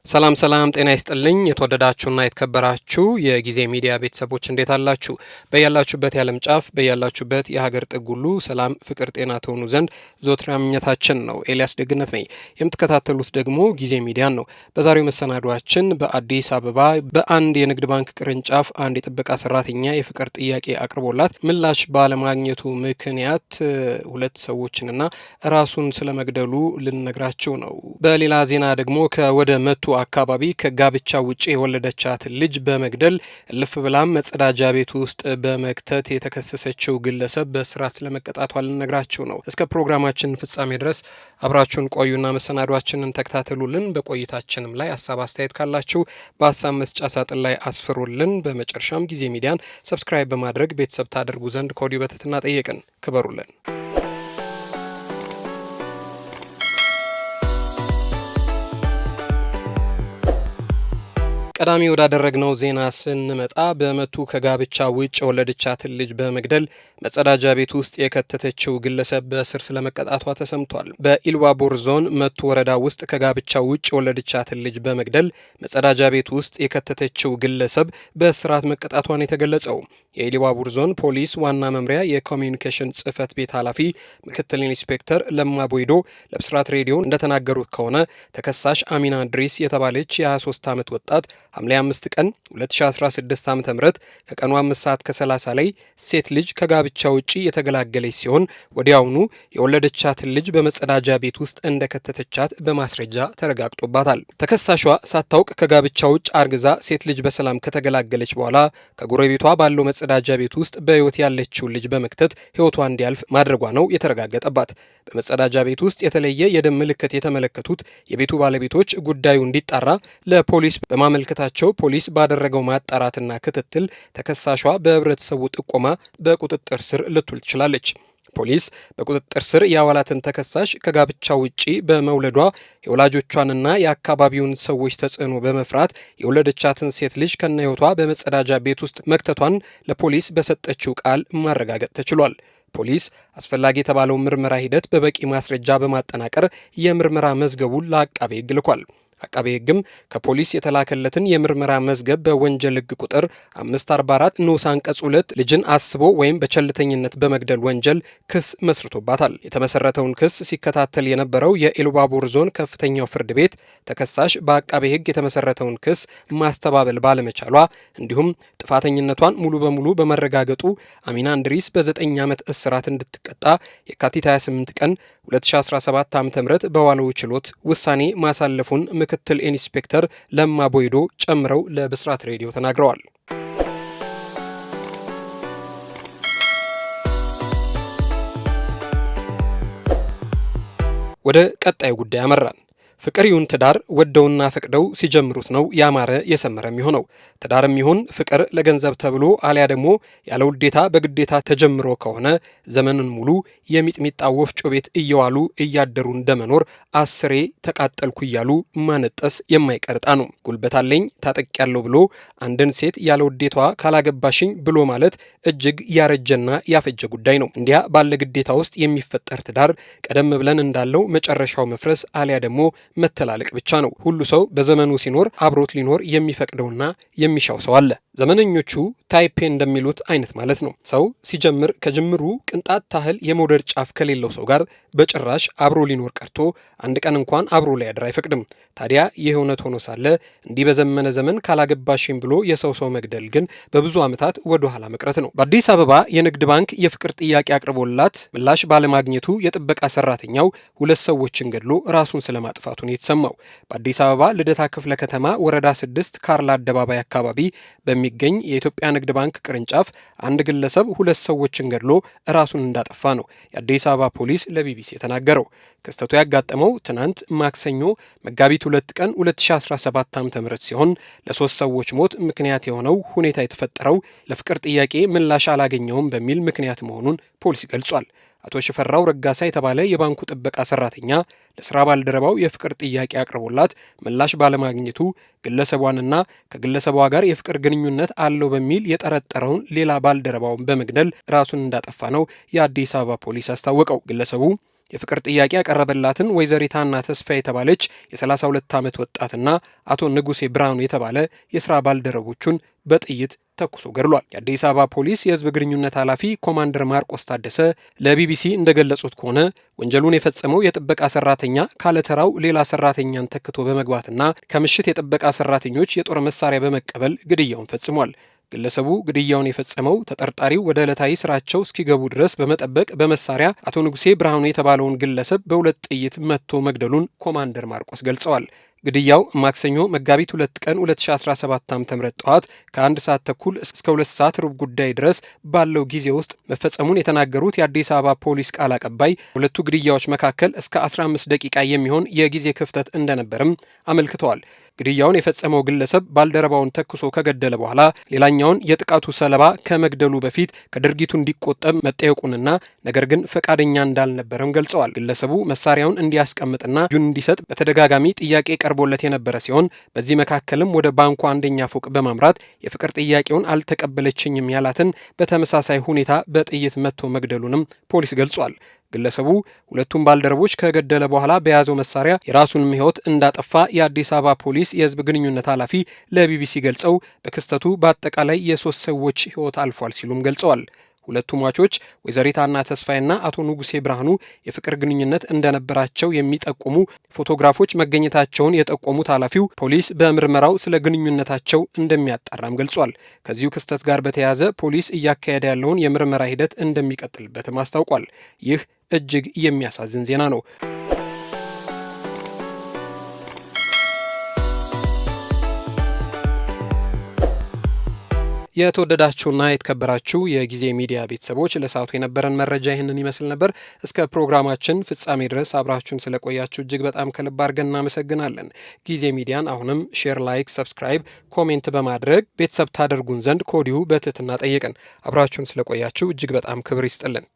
ሰላም ሰላም ጤና ይስጥልኝ የተወደዳችሁና የተከበራችሁ የጊዜ ሚዲያ ቤተሰቦች እንዴት አላችሁ? በያላችሁበት የዓለም ጫፍ በያላችሁበት የሀገር ጥግ ሁሉ ሰላም፣ ፍቅር፣ ጤና ትሆኑ ዘንድ ዘወትር ምኞታችን ነው። ኤልያስ ደግነት ነኝ። የምትከታተሉት ደግሞ ጊዜ ሚዲያን ነው። በዛሬው መሰናዷችን በአዲስ አበባ በአንድ የንግድ ባንክ ቅርንጫፍ አንድ የጥበቃ ሰራተኛ የፍቅር ጥያቄ አቅርቦላት ምላሽ ባለማግኘቱ ምክንያት ሁለት ሰዎችንና ራሱን ስለመግደሉ ልንነግራችሁ ነው። በሌላ ዜና ደግሞ ከወደ መቱ አካባቢ ከጋብቻ ውጪ የወለደቻትን ልጅ በመግደል እልፍ ብላም መጸዳጃ ቤት ውስጥ በመክተት የተከሰሰችው ግለሰብ በእስራት ስለመቀጣቷ ልነግራችሁ ነው። እስከ ፕሮግራማችን ፍጻሜ ድረስ አብራችሁን ቆዩና መሰናዷችንን ተከታተሉልን። በቆይታችንም ላይ ሀሳብ አስተያየት ካላችሁ በሀሳብ መስጫ ሳጥን ላይ አስፍሩልን። በመጨረሻም ጊዜ ሚዲያን ሰብስክራይብ በማድረግ ቤተሰብ ታደርጉ ዘንድ ከወዲሁ በትህትና ጠየቅን። ክበሩልን። ቀዳሚ ወዳደረግነው ዜና ስንመጣ በመቱ ከጋብቻ ውጭ የወለደቻትን ልጅ በመግደል መጸዳጃ ቤት ውስጥ የከተተችው ግለሰብ በእስር ስለመቀጣቷ ተሰምቷል። በኢሉባቡር ዞን መቱ ወረዳ ውስጥ ከጋብቻ ውጭ የወለደቻትን ልጅ በመግደል መጸዳጃ ቤት ውስጥ የከተተችው ግለሰብ በእስራት መቀጣቷን የተገለጸው የኢሉባቡር ዞን ፖሊስ ዋና መምሪያ የኮሚዩኒኬሽን ጽህፈት ቤት ኃላፊ ምክትል ኢንስፔክተር ለማ ቦይዶ ለብስራት ሬዲዮ እንደተናገሩት ከሆነ ተከሳሽ አሚና ድሪስ የተባለች የ23 ዓመት ወጣት ሐምሌ 5 ቀን 2016 ዓ.ም ከቀኑ 5 ሰዓት ከ30 ላይ ሴት ልጅ ከጋብቻ ውጪ የተገላገለች ሲሆን ወዲያውኑ የወለደቻትን ልጅ በመጸዳጃ ቤት ውስጥ እንደከተተቻት በማስረጃ ተረጋግጦባታል። ተከሳሿ ሳታውቅ ከጋብቻ ውጭ አርግዛ ሴት ልጅ በሰላም ከተገላገለች በኋላ ከጎረቤቷ ባለው መጸዳጃ ቤት ውስጥ በህይወት ያለችውን ልጅ በመክተት ህይወቷ እንዲያልፍ ማድረጓ ነው የተረጋገጠባት። በመጸዳጃ ቤት ውስጥ የተለየ የደም ምልክት የተመለከቱት የቤቱ ባለቤቶች ጉዳዩ እንዲጣራ ለፖሊስ በማመልከታቸው ፖሊስ ባደረገው ማጣራትና ክትትል ተከሳሿ በህብረተሰቡ ጥቆማ በቁጥጥር ስር ልትውል ትችላለች። ፖሊስ በቁጥጥር ስር ያዋላትን ተከሳሽ ከጋብቻ ውጪ በመውለዷ የወላጆቿንና የአካባቢውን ሰዎች ተጽዕኖ በመፍራት የወለደቻትን ሴት ልጅ ከነ ህይወቷ በመጸዳጃ ቤት ውስጥ መክተቷን ለፖሊስ በሰጠችው ቃል ማረጋገጥ ተችሏል። ፖሊስ አስፈላጊ የተባለው ምርመራ ሂደት በበቂ ማስረጃ በማጠናቀር የምርመራ መዝገቡን ለአቃቤ ህግ ልኳል። አቃቤ ህግም ከፖሊስ የተላከለትን የምርመራ መዝገብ በወንጀል ህግ ቁጥር 544 ንዑስ አንቀጽ 2 ልጅን አስቦ ወይም በቸልተኝነት በመግደል ወንጀል ክስ መስርቶባታል። የተመሰረተውን ክስ ሲከታተል የነበረው የኢሉባቡር ዞን ከፍተኛው ፍርድ ቤት ተከሳሽ በአቃቤ ህግ የተመሰረተውን ክስ ማስተባበል ባለመቻሏ እንዲሁም ጥፋተኝነቷን ሙሉ በሙሉ በመረጋገጡ አሚና እንድሪስ በ9 ዓመት እስራት እንድትቀጣ የካቲት 28 ቀን 2017 ዓ.ም በዋለው ችሎት ውሳኔ ማሳለፉን ምክትል ኢንስፔክተር ለማ ቦይዶ ጨምረው ለብስራት ሬዲዮ ተናግረዋል። ወደ ቀጣዩ ጉዳይ አመራን። ፍቅር ይሁን ትዳር ወደውና ፈቅደው ሲጀምሩት ነው ያማረ የሰመረ የሚሆነው። ትዳርም ይሁን ፍቅር ለገንዘብ ተብሎ አሊያ ደግሞ ያለ ውዴታ በግዴታ ተጀምሮ ከሆነ ዘመንን ሙሉ የሚጥሚጣ ወፍጮ ቤት እየዋሉ እያደሩ እንደመኖር አስሬ ተቃጠልኩ እያሉ ማነጠስ የማይቀርጣ ነው። ጉልበት አለኝ ታጠቅ ያለው ብሎ አንድን ሴት ያለ ውዴታዋ ካላገባሽኝ ብሎ ማለት እጅግ ያረጀና ያፈጀ ጉዳይ ነው። እንዲያ ባለ ግዴታ ውስጥ የሚፈጠር ትዳር ቀደም ብለን እንዳለው መጨረሻው መፍረስ አሊያ ደግሞ መተላለቅ ብቻ ነው። ሁሉ ሰው በዘመኑ ሲኖር አብሮት ሊኖር የሚፈቅደውና የሚሻው ሰው አለ። ዘመነኞቹ ታይፔ እንደሚሉት አይነት ማለት ነው። ሰው ሲጀምር ከጅምሩ ቅንጣት ታህል የመውደድ ጫፍ ከሌለው ሰው ጋር በጭራሽ አብሮ ሊኖር ቀርቶ አንድ ቀን እንኳን አብሮ ሊያድር አይፈቅድም። ታዲያ ይህ እውነት ሆኖ ሳለ እንዲህ በዘመነ ዘመን ካላገባሽም ብሎ የሰው መግደል ግን በብዙ ዓመታት ወደ ኋላ መቅረት ነው። በአዲስ አበባ የንግድ ባንክ የፍቅር ጥያቄ አቅርቦላት ምላሽ ባለማግኘቱ የጥበቃ ሰራተኛው ሁለት ሰዎችን ገድሎ ራሱን ስለማጥፋቱ ነው የተሰማው። በአዲስ አበባ ልደታ ክፍለ ከተማ ወረዳ 6 ካርላ አደባባይ አካባቢ በሚገኝ የኢትዮጵያ ንግድ ባንክ ቅርንጫፍ አንድ ግለሰብ ሁለት ሰዎችን ገድሎ ራሱን እንዳጠፋ ነው የአዲስ አበባ ፖሊስ ለቢቢሲ የተናገረው። ክስተቱ ያጋጠመው ትናንት ማክሰኞ መጋቢት 2 ቀን 2017 ዓ.ም ሲሆን ለሶስት ሰዎች ሞት ምክንያት የሆነው ሁኔታ የተፈጠረው ለፍቅር ጥያቄ ምላሽ አላገኘውም በሚል ምክንያት መሆኑን ፖሊስ ገልጿል። አቶ ሽፈራው ረጋሳ የተባለ የባንኩ ጥበቃ ሰራተኛ ለስራ ባልደረባው የፍቅር ጥያቄ አቅርቦላት ምላሽ ባለማግኘቱ ግለሰቧንና ከግለሰቧ ጋር የፍቅር ግንኙነት አለው በሚል የጠረጠረውን ሌላ ባልደረባውን በመግደል ራሱን እንዳጠፋ ነው የአዲስ አበባ ፖሊስ አስታወቀው። ግለሰቡ የፍቅር ጥያቄ ያቀረበላትን ወይዘሪት ሀና ተስፋ የተባለች የ32 ዓመት ወጣትና አቶ ንጉሴ ብርሃኑ የተባለ የስራ ባልደረቦቹን በጥይት ተኩሶ ገድሏል። የአዲስ አበባ ፖሊስ የህዝብ ግንኙነት ኃላፊ ኮማንደር ማርቆስ ታደሰ ለቢቢሲ እንደገለጹት ከሆነ ወንጀሉን የፈጸመው የጥበቃ ሰራተኛ ካለተራው ሌላ ሰራተኛን ተክቶ በመግባትና ከምሽት የጥበቃ ሰራተኞች የጦር መሳሪያ በመቀበል ግድያውን ፈጽሟል። ግለሰቡ ግድያውን የፈጸመው ተጠርጣሪው ወደ ዕለታዊ ስራቸው እስኪገቡ ድረስ በመጠበቅ በመሳሪያ አቶ ንጉሴ ብርሃኑ የተባለውን ግለሰብ በሁለት ጥይት መትቶ መግደሉን ኮማንደር ማርቆስ ገልጸዋል። ግድያው ማክሰኞ መጋቢት 2 ቀን 2017 ዓ.ም ጠዋት ከ1 ሰዓት ተኩል እስከ 2 ሰዓት ሩብ ጉዳይ ድረስ ባለው ጊዜ ውስጥ መፈጸሙን የተናገሩት የአዲስ አበባ ፖሊስ ቃል አቀባይ ሁለቱ ግድያዎች መካከል እስከ 15 ደቂቃ የሚሆን የጊዜ ክፍተት እንደነበርም አመልክተዋል። ግድያውን የፈጸመው ግለሰብ ባልደረባውን ተኩሶ ከገደለ በኋላ ሌላኛውን የጥቃቱ ሰለባ ከመግደሉ በፊት ከድርጊቱ እንዲቆጠብ መጠየቁንና ነገር ግን ፈቃደኛ እንዳልነበረም ገልጸዋል። ግለሰቡ መሳሪያውን እንዲያስቀምጥና እጁን እንዲሰጥ በተደጋጋሚ ጥያቄ ቀርቦለት የነበረ ሲሆን በዚህ መካከልም ወደ ባንኩ አንደኛ ፎቅ በማምራት የፍቅር ጥያቄውን አልተቀበለችኝም ያላትን በተመሳሳይ ሁኔታ በጥይት መትቶ መግደሉንም ፖሊስ ገልጿል። ግለሰቡ ሁለቱም ባልደረቦች ከገደለ በኋላ በያዘው መሳሪያ የራሱንም ሕይወት እንዳጠፋ የአዲስ አበባ ፖሊስ የህዝብ ግንኙነት ኃላፊ ለቢቢሲ ገልጸው በክስተቱ በአጠቃላይ የ3 ሰዎች ሕይወት አልፏል ሲሉም ገልጸዋል። ሁለቱ ሟቾች ወይዘሪት ሀና ተስፋይና አቶ ንጉሴ ብርሃኑ የፍቅር ግንኙነት እንደነበራቸው የሚጠቁሙ ፎቶግራፎች መገኘታቸውን የጠቆሙት ኃላፊው ፖሊስ በምርመራው ስለ ግንኙነታቸው እንደሚያጣራም ገልጿል። ከዚሁ ክስተት ጋር በተያያዘ ፖሊስ እያካሄደ ያለውን የምርመራ ሂደት እንደሚቀጥልበትም አስታውቋል። ይህ እጅግ የሚያሳዝን ዜና ነው። የተወደዳችሁና የተከበራችሁ የጊዜ ሚዲያ ቤተሰቦች ለሰዓቱ የነበረን መረጃ ይህንን ይመስል ነበር። እስከ ፕሮግራማችን ፍጻሜ ድረስ አብራችሁን ስለቆያችሁ እጅግ በጣም ከልብ አድርገን እናመሰግናለን። ጊዜ ሚዲያን አሁንም ሼር፣ ላይክ፣ ሰብስክራይብ፣ ኮሜንት በማድረግ ቤተሰብ ታደርጉን ዘንድ ከወዲሁ በትህትና ጠየቅን። አብራችሁን ስለቆያችሁ እጅግ በጣም ክብር ይስጥልን።